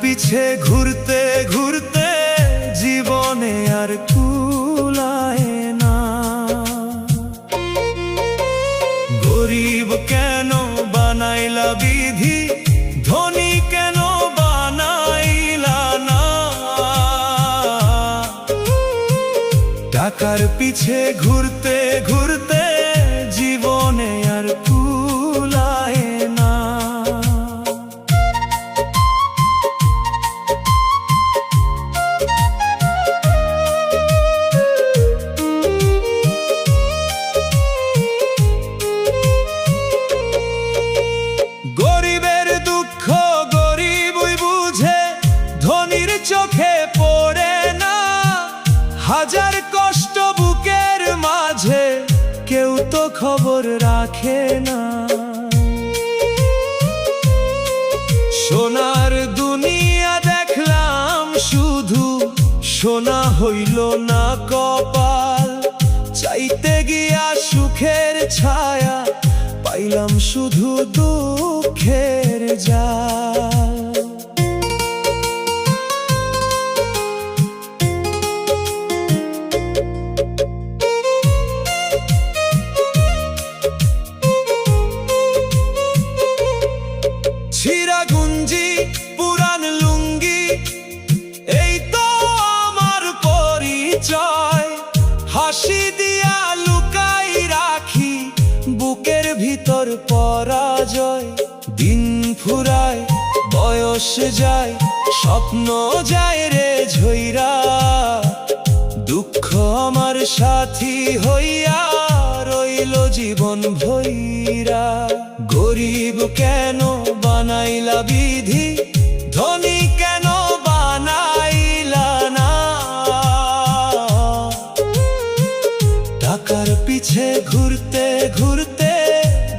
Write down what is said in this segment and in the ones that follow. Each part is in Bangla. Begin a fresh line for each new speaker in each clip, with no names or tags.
পিছে ঘুরতে ঘুরতে জীবনে আর কুলায় না। গরিব কেন বানাইলা বিধি, ধনী কেন বানাইলা না। টাকার পিছে ঘুরতে ঘুরতে জীবনে আর কুলায় না। গরিবের দুঃখ গরিবই বুঝে, ধনীর চোখে পড়ে না। হাজার কষ্ট বুকের মাঝে, কেউ তো খবর রাখে না। সোনার দুনিয়া দেখলাম শুধু, সোনা হইল না কপাল। চাইতে গিয়া সুখের ছায়া, পাইলাম শুধু দুঃখের জাল। ছিঁড়া গুঞ্জি পুরান লুঙ্গি, এই তো আমার পরিচয়। হাসি দিয়া লুকাই রাখি বুকের ভিতর পরাজয়। দিন ফুরায় বয়স যায়, স্বপ্ন যায় রে ঝইরা। দুঃখ আমার সাথী হইয়া রইল জীবন ভইরা। গরিব কেন বানাইলা বিধি, ধনী কেন বানাইলা না। টাকার পিছে ঘুরতে ঘুরতে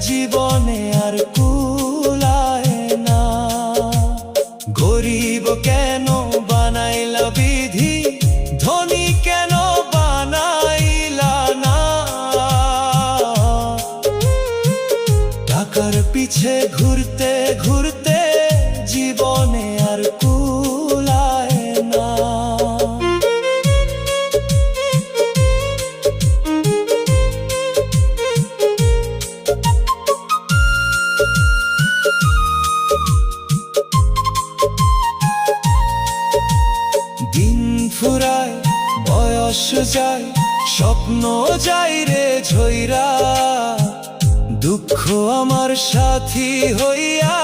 জীবনে আর কুলায় না। গরিব কেন বানাইলা বিধি, ধনী কেন বানাইলা না। টাকার পিছে ঘুরতে ঘুরতে জীবনে আর কুলায় না। দিন ফুরায় বয়স যায়, স্বপ্ন যায় রে ঝইরা। দুঃখ আমার সাথী হইয়া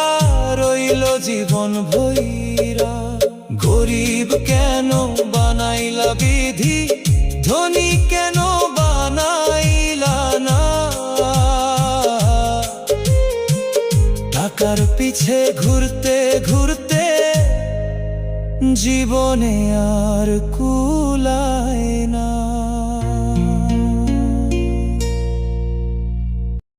রইল জীবন ভইরা। গরিব কেন বানাইলা বিধি, ধনী কেন বানাইলা না। টাকার পিছে ঘুরতে ঘুরতে জীবনে আর কুলায় না।